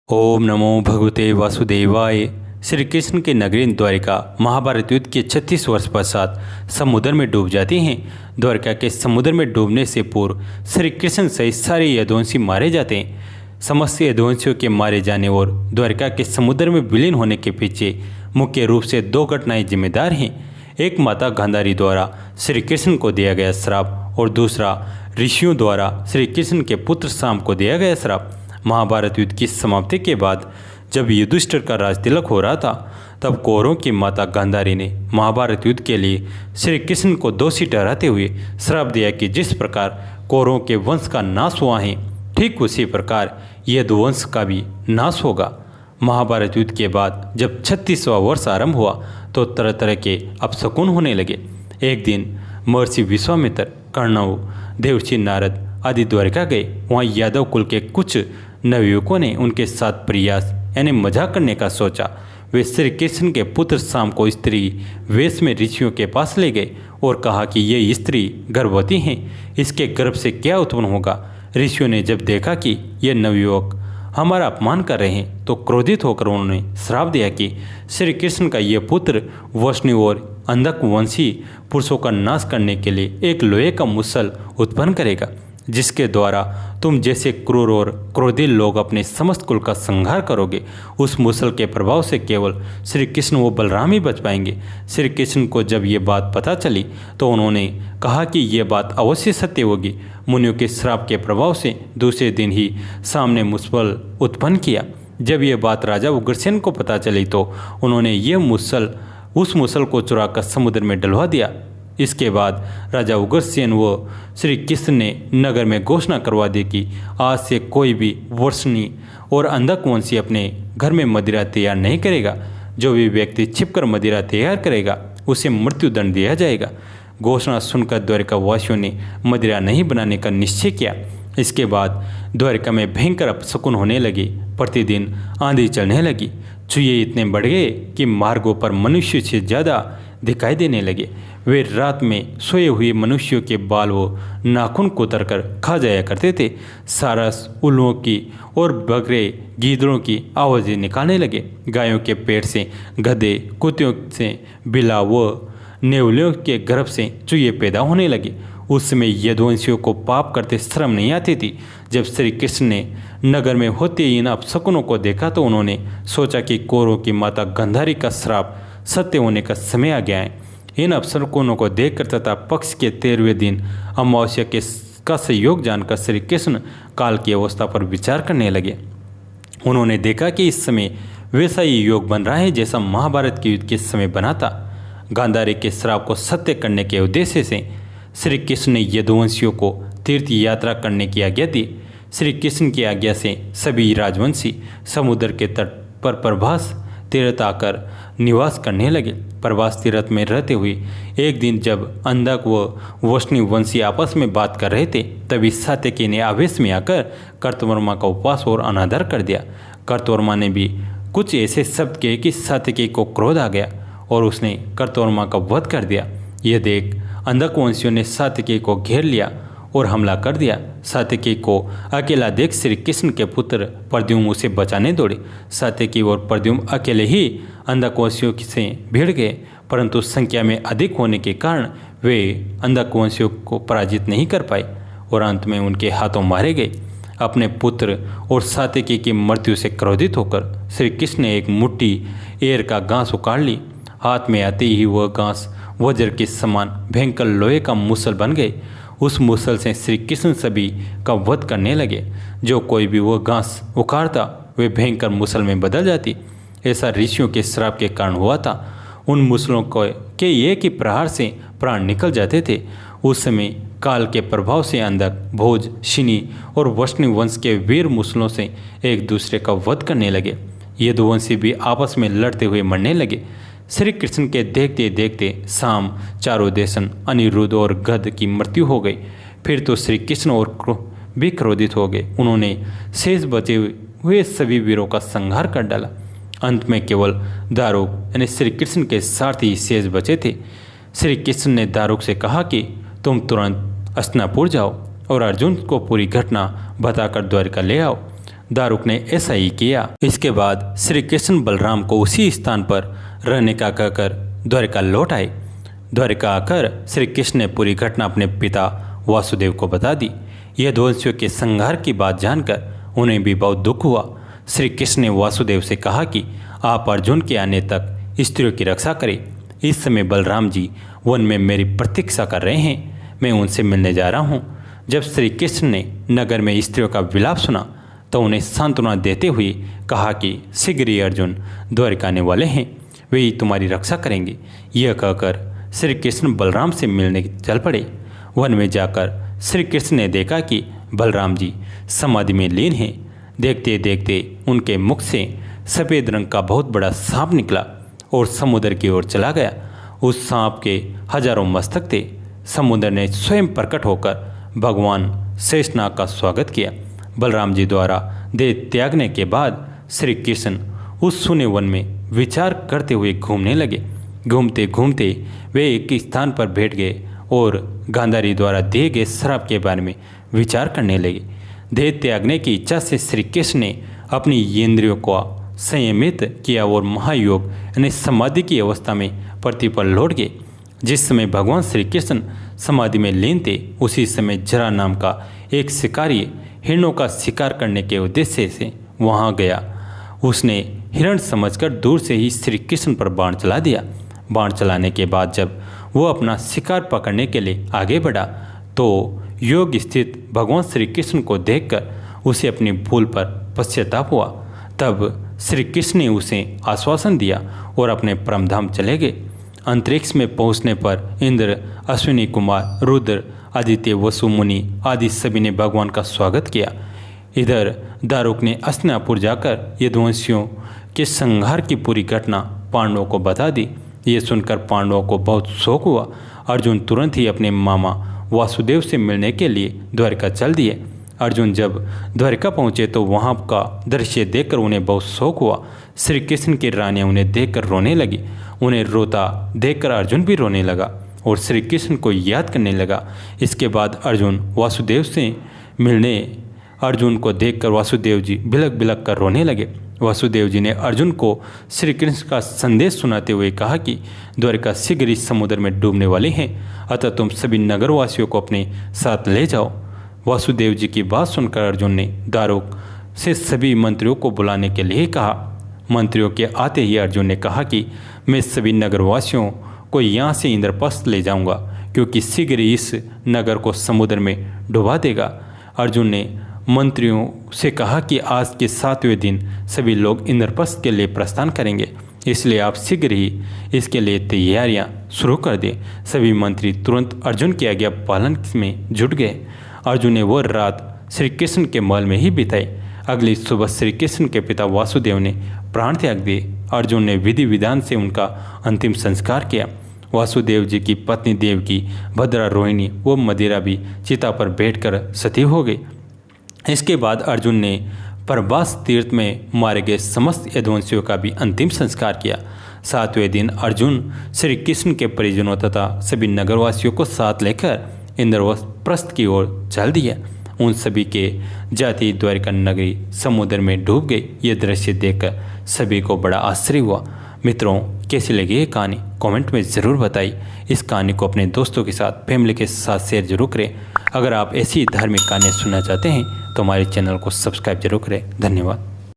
ओम नमो भगवते वासुदेवाय। श्री कृष्ण की नगरी द्वारिका महाभारत युद्ध के 36 वर्ष पश्चात समुद्र में डूब जाती हैं। द्वारिका के समुद्र में डूबने से पूर्व श्री कृष्ण सहित सारे यदुवंशी मारे जाते हैं। समस्त यदुवंशियों के मारे जाने और द्वारिका के समुद्र में विलीन होने के पीछे मुख्य रूप से दो घटनाएं जिम्मेदार हैं। एक माता गांधारी द्वारा श्री कृष्ण को दिया गया श्राप और दूसरा ऋषियों द्वारा श्री कृष्ण के पुत्र शाम को दिया गया श्राप। महाभारत युद्ध की समाप्ति के बाद जब युधिष्ठिर का राज तिलक हो रहा था, तब कौरवों की माता गांधारी ने महाभारत युद्ध के लिए श्री कृष्ण को दोषी ठहराते हुए श्राप दिया कि जिस प्रकार कौरवों के वंश का नाश हुआ है, ठीक उसी प्रकार यदुवंश का भी नाश होगा। महाभारत युद्ध के बाद जब 36वां वर्ष आरंभ हुआ तो तरह तरह के अपशकुन होने लगे। एक दिन महर्षि विश्वामित्र, कर्णव, देवर्षि नारद आदि द्वारिका गए। वहाँ यादव कुल के कुछ नवयुवकों ने उनके साथ प्रयास यानी मजाक करने का सोचा। वे श्री कृष्ण के पुत्र शाम को स्त्री वेश में ऋषियों के पास ले गए और कहा कि ये स्त्री गर्भवती हैं, इसके गर्भ से क्या उत्पन्न होगा। ऋषियों ने जब देखा कि ये नवयुवक हमारा अपमान कर रहे हैं तो क्रोधित होकर उन्होंने श्राप दिया कि श्री कृष्ण का ये पुत्र वैष्णव और अंधक वंशी पुरुषों का नाश करने के लिए एक लोहे का मुसल उत्पन्न करेगा, जिसके द्वारा तुम जैसे क्रूर और क्रोधित लोग अपने समस्त कुल का संहार करोगे। उस मुसल के प्रभाव से केवल श्री कृष्ण व बलराम ही बच पाएंगे। श्री कृष्ण को जब ये बात पता चली तो उन्होंने कहा कि ये बात अवश्य सत्य होगी। मुनियों के श्राप के प्रभाव से दूसरे दिन ही सामने मुसल उत्पन्न किया। जब ये बात राजा उग्रसेन को पता चली तो उन्होंने उस मुसल को चुराकर समुद्र में डलवा दिया। इसके बाद राजा उग्रसेन व श्री कृष्ण ने नगर में घोषणा करवा दी कि आज से कोई भी वर्षणी और अंधक वंशी अपने घर में मदिरा तैयार नहीं करेगा। जो भी व्यक्ति छिपकर मदिरा तैयार करेगा उसे मृत्युदंड दिया जाएगा। घोषणा सुनकर द्वारिका वासियों ने मदिरा नहीं बनाने का निश्चय किया। इसके बाद द्वारिका में भयंकर अपशकुन होने लगे। प्रतिदिन आंधी चलने लगी। चूहे इतने बढ़ गए कि मार्गों पर मनुष्य से ज़्यादा दिखाई देने लगे। वे रात में सोए हुए मनुष्यों के बाल व नाखून कुतर कर खा जाया करते थे। सारस, उल्लुओं की और बकरे, गीदड़ों की आवाज़ें निकालने लगे। गायों के पेट से गधे, कुत्तों से बिला व नेवलियों के गर्भ से चूहे पैदा होने लगे। उस समय यदुवंशियों को पाप करते शर्म नहीं आती थी। जब श्री कृष्ण ने नगर में होते इन अपशकुनों को देखा तो उन्होंने सोचा कि कौरवों की माता गांधारी का श्राप सत्य होने का समय आ गया है। इन अपशकुनों को देखकर तथा पक्ष के 13वें दिन अमावस्या का संयोग जानकर श्री कृष्ण काल की अवस्था पर विचार करने लगे। उन्होंने देखा कि इस समय वैसा ही योग बन रहा है जैसा महाभारत के युद्ध के समय बना था। गांधारी के श्राप को सत्य करने के उद्देश्य से श्री कृष्ण ने यदुवंशियों को तीर्थ यात्रा करने की आज्ञा दी। श्री कृष्ण की आज्ञा से सभी राजवंशी समुद्र के तट पर प्रभास तीर्थ आकर निवास करने लगे। प्रभास तीर्थ में रहते हुए एक दिन जब अंधक व वैष्णव वंशी आपस में बात कर रहे थे, तभी सात्यकी ने आवेश में आकर कर्तवर्मा का उपवास और अनादर कर दिया। कर्तवर्मा ने भी कुछ ऐसे शब्द किए कि सात्यकी को क्रोध आ गया और उसने कर्तवर्मा का वध कर दिया। यह देख अंधक वंशियों ने सात्यकी को घेर लिया और हमला कर दिया। सात्यकी को अकेला देख श्री कृष्ण के पुत्र प्रद्युम्न उसे बचाने दौड़े। सात्यकी और प्रद्युम्न अकेले ही अंधकवंशियों से भिड़ गए, परंतु संख्या में अधिक होने के कारण वे अंधकवंशियों को पराजित नहीं कर पाए और अंत में उनके हाथों मारे गए। अपने पुत्र और सात्यकी की मृत्यु से क्रोधित होकर श्री कृष्ण ने एक मुट्ठी एयर का घास उखाड़ ली। हाथ में आते ही वह घास वज्र के समान भयंकर लोहे का मुसल बन गए। उस मुसल से श्री कृष्ण सभी का वध करने लगे। जो कोई भी वह घास उखाड़ता वे भयंकर मुसल में बदल जाती। ऐसा ऋषियों के श्राप के कारण हुआ था। उन मुसलों के एक ही प्रहार से प्राण निकल जाते थे। उस समय काल के प्रभाव से अंधक, भोज, शिनी और वैष्णव वंश के वीर मुसलों से एक दूसरे का वध करने लगे। यदुवंशी भी आपस में लड़ते हुए मरने लगे। श्री कृष्ण के देखते देखते शाम, चारुदेशन, अनिरुद्ध और गद की मृत्यु हो गई। फिर तो श्री कृष्ण और भी क्रोधित हो गए। उन्होंने शेष बचे हुए सभी वीरों का संहार कर डाला। अंत में केवल दारुक यानी श्री कृष्ण के सारथी शेष बचे थे। श्री कृष्ण ने दारुक से कहा कि तुम तुरंत हस्तिनापुर जाओ और अर्जुन को पूरी घटना बताकर द्वारिका ले आओ। दारुक ने ऐसा ही किया। इसके बाद श्री कृष्ण बलराम को उसी स्थान पर रहने का कहकर द्वारिका लौट आए। द्वारिका आकर श्री कृष्ण ने पूरी घटना अपने पिता वासुदेव को बता दी। यदुवंशियों के संहार की बात जानकर उन्हें भी बहुत दुख हुआ। श्री कृष्ण ने वासुदेव से कहा कि आप अर्जुन के आने तक स्त्रियों की रक्षा करें। इस समय बलराम जी वन में मेरी प्रतीक्षा कर रहे हैं, मैं उनसे मिलने जा रहा हूँ। जब श्री कृष्ण ने नगर में स्त्रियों का विलाप सुना तो उन्हें सांत्वना देते हुए कहा कि शीघ्र ही अर्जुन द्वारिका आने वाले हैं, वे ही तुम्हारी रक्षा करेंगे। यह कहकर श्री कृष्ण बलराम से मिलने चल पड़े। वन में जाकर श्री कृष्ण ने देखा कि बलराम जी समाधि में लीन हैं। देखते देखते उनके मुख से सफ़ेद रंग का बहुत बड़ा सांप निकला और समुद्र की ओर चला गया। उस सांप के हजारों मस्तक थे। समुद्र ने स्वयं प्रकट होकर भगवान शेषनाग का स्वागत किया। बलराम जी द्वारा देह त्यागने के बाद श्री कृष्ण उस सुने वन में विचार करते हुए घूमने लगे। घूमते घूमते वे एक स्थान पर बैठ गए और गांधारी द्वारा दिए गए श्राप के बारे में विचार करने लगे। देह त्यागने की इच्छा से श्री कृष्ण ने अपनी इंद्रियों को संयमित किया और महायोग यानी समाधि की अवस्था में पृथ्वी पर लौट गए। जिस समय भगवान श्री कृष्ण समाधि में लीन थे, उसी समय जरा नाम का एक शिकारी हिरणों का शिकार करने के उद्देश्य से वहां गया। उसने हिरण समझकर दूर से ही श्री कृष्ण पर बाण चला दिया। बाण चलाने के बाद जब वो अपना शिकार पकड़ने के लिए आगे बढ़ा तो योग स्थित भगवान श्री कृष्ण को देखकर उसे अपनी भूल पर पश्चाताप हुआ। तब श्री कृष्ण ने उसे आश्वासन दिया और अपने परमधाम चले गए। अंतरिक्ष में पहुंचने पर इंद्र, अश्विनी कुमार, रुद्र, आदित्य, वसु मुनि आदि सभी ने भगवान का स्वागत किया। इधर दारुक ने हस्तिनापुर जाकर यदुवंशियों के संहार की पूरी घटना पांडवों को बता दी। ये सुनकर पांडवों को बहुत शौक हुआ। अर्जुन तुरंत ही अपने मामा वासुदेव से मिलने के लिए द्वारिका चल दिए। अर्जुन जब द्वारिका पहुँचे तो वहाँ का दृश्य देखकर उन्हें बहुत शौक हुआ। श्री कृष्ण की रानियाँ उन्हें देखकर रोने लगी। उन्हें रोता देखकर अर्जुन भी रोने लगा और श्री कृष्ण को याद करने लगा। इसके बाद अर्जुन वासुदेव से मिलने अर्जुन को देखकर वासुदेव जी बिलक बिलक कर रोने लगे। वासुदेव जी ने अर्जुन को श्री कृष्ण का संदेश सुनाते हुए कहा कि द्वारिका शीघ्र ही समुद्र में डूबने वाली है, अतः तुम सभी नगरवासियों को अपने साथ ले जाओ। वासुदेव जी की बात सुनकर अर्जुन ने दारुक से सभी मंत्रियों को बुलाने के लिए कहा। मंत्रियों के आते ही अर्जुन ने कहा कि मैं सभी नगरवासियों को यहाँ से इंद्रप्रस्थ ले जाऊँगा, क्योंकि शीघ्र ही इस नगर को समुद्र में डुबा देगा। अर्जुन ने मंत्रियों से कहा कि आज के 7वें दिन सभी लोग इंद्रप्रस्थ के लिए प्रस्थान करेंगे, इसलिए आप शीघ्र ही इसके लिए तैयारियां शुरू कर दें। सभी मंत्री तुरंत अर्जुन की आज्ञा पालन में जुट गए। अर्जुन ने वह रात श्री कृष्ण के महल में ही बिताई। अगली सुबह श्री कृष्ण के पिता वासुदेव ने प्राण त्याग दिए। अर्जुन ने विधि विधान से उनका अंतिम संस्कार किया। वासुदेव जी की पत्नी देवकी, भद्रा, रोहिणी व मदिरा भी चिता पर बैठकर सती हो गई। इसके बाद अर्जुन ने प्रभास तीर्थ में मारे गए समस्त यदुवंशियों का भी अंतिम संस्कार किया। 7वें दिन अर्जुन श्री कृष्ण के परिजनों तथा सभी नगरवासियों को साथ लेकर इंद्रप्रस्थ की ओर चल दिया। उन सभी के जाति द्वारिका नगरी समुद्र में डूब गई। ये दृश्य देखकर सभी को बड़ा आश्चर्य हुआ। मित्रों, कैसी लगी ये कहानी कमेंट में ज़रूर बताइए। इस कहानी को अपने दोस्तों के साथ, फैमिली के साथ शेयर जरूर करें। अगर आप ऐसी धार्मिक कहानियाँ सुनना चाहते हैं तो हमारे चैनल को सब्सक्राइब जरूर करें। धन्यवाद।